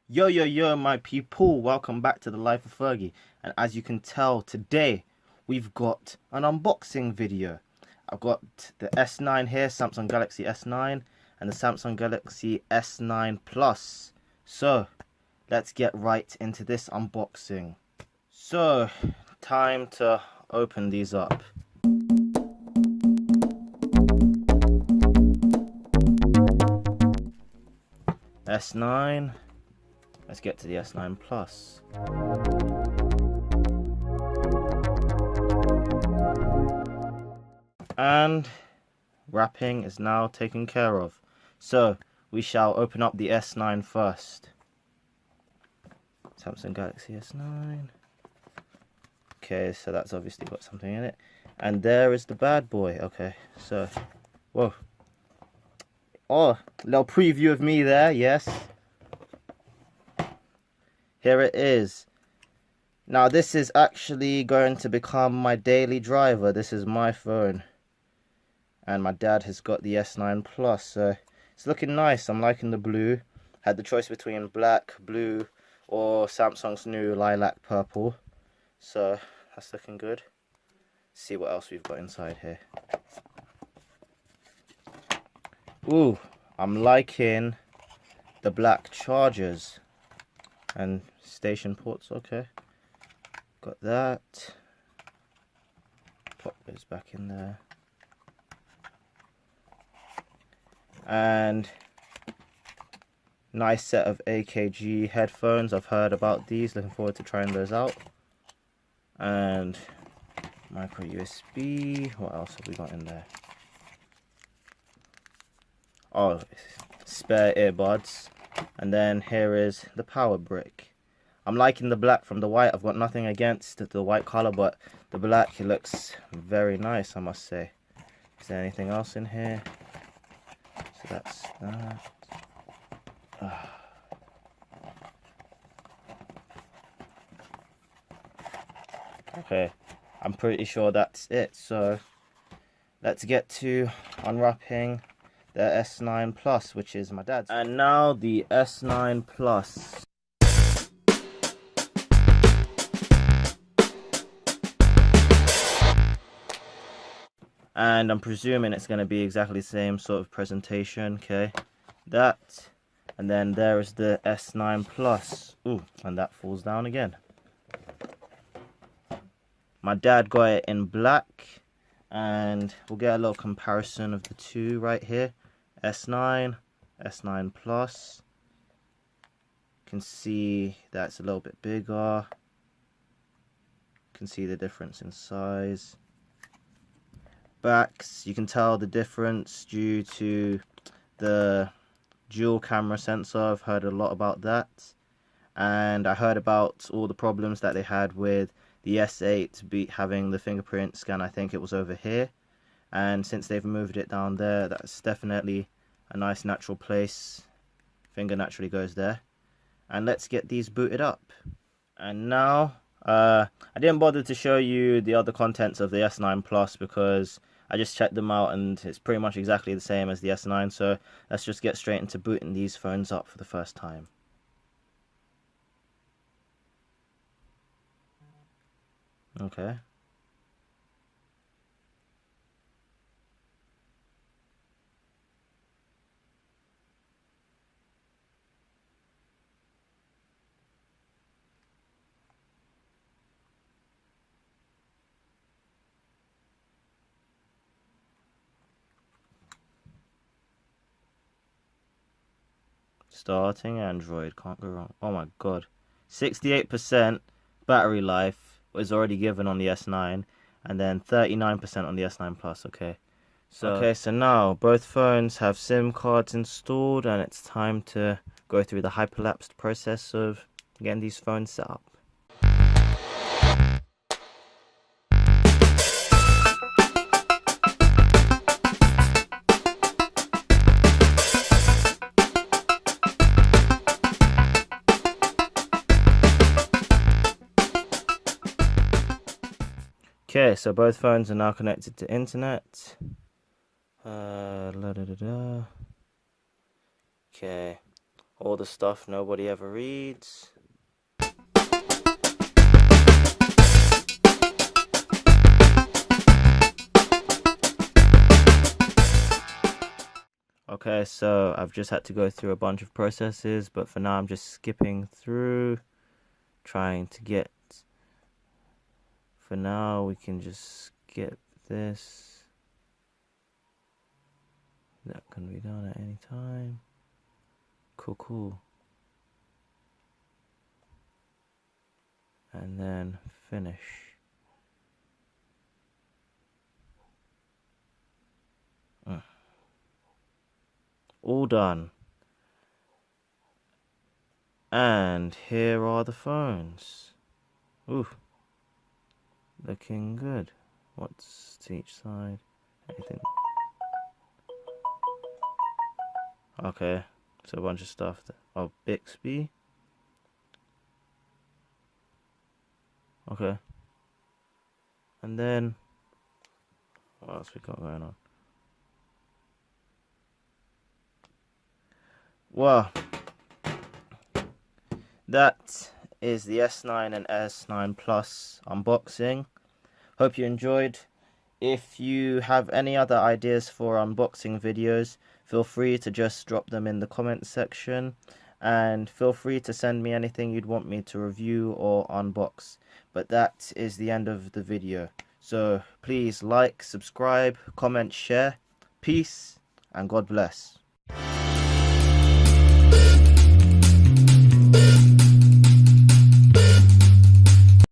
Yo, my people, welcome back to the Life of Fergie. And as you can tell, today we've got an unboxing video. I've got the S9 here, Samsung Galaxy S9, and the Samsung Galaxy S9 Plus. So, let's get right into this unboxing. So, time to open these up. S9. Let's get to the S9 Plus. And wrapping is now taken care of. So we shall open up the S9 first. Samsung Galaxy S9. Okay, so that's obviously got something in it. And there is the bad boy. Okay, so, whoa. Oh, little preview of me there, yes. Here it is. Now this is actually going to become my daily driver. This is my phone. And my dad has got the S9 Plus, so it's looking nice. I'm liking the blue. Had the choice between black, blue, or Samsung's new lilac purple. So that's looking good. Let's see what else we've got inside here. Ooh, I'm liking the black chargers and station ports. Okay, got that. Pop those back in there. And nice set of AKG headphones. I've heard about these, looking forward to trying those out. And micro USB. What else have we got in there? Oh, spare earbuds. And then here is the power brick. I'm liking the black from the white. I've got nothing against the white color, but the black, it looks very nice, I must say. Is there anything else in here? So that's that. Okay, I'm pretty sure that's it. So let's get to unwrapping the S9 Plus, which is my dad's. And now the S9 Plus. And I'm presuming it's going to be exactly the same sort of presentation. Okay, that. And then there is the S9 Plus. Ooh, and that falls down again. My dad got it in black. And we'll get a little comparison of the two right here. S9, S9 Plus. You can see that's a little bit bigger. You can see the difference in size. Backs, you can tell the difference due to the dual camera sensor. I've heard a lot about that. And I heard about all the problems that they had with the S8 having the fingerprint scan. I think it was over here. And since they've moved it down there, that's definitely a nice natural place. Finger naturally goes there. And let's get these booted up. And now, I didn't bother to show you the other contents of the S9 Plus because I just checked them out and it's pretty much exactly the same as the S9. So let's just get straight into booting these phones up for the first time. Okay. Starting Android, can't go wrong. Oh my god. 68% battery life was already given on the S9 and then 39% on the S9 Plus. Okay. So now both phones have SIM cards installed and it's time to go through the hyperlapsed process of getting these phones set up. Okay, so both phones are now connected to internet. Okay, All the stuff nobody ever reads. Okay, so I've just had to go through a bunch of processes, but for now I'm just skipping through, trying to get... For now we can just skip this. That can be done at any time. Cool. And then finish. All done. And here are the phones. Ooh, looking good. What's to each side? Anything? Okay, so a bunch of stuff. Oh, Bixby. Okay. And then, what else we got going on? Well, that is the S9 and S9 Plus unboxing. Hope you enjoyed. If you have any other ideas for unboxing videos, feel free to just drop them in the comments section. And feel free to send me anything you'd want me to review or unbox. But that is the end of the video. So please like, subscribe, comment, share. Peace and God bless.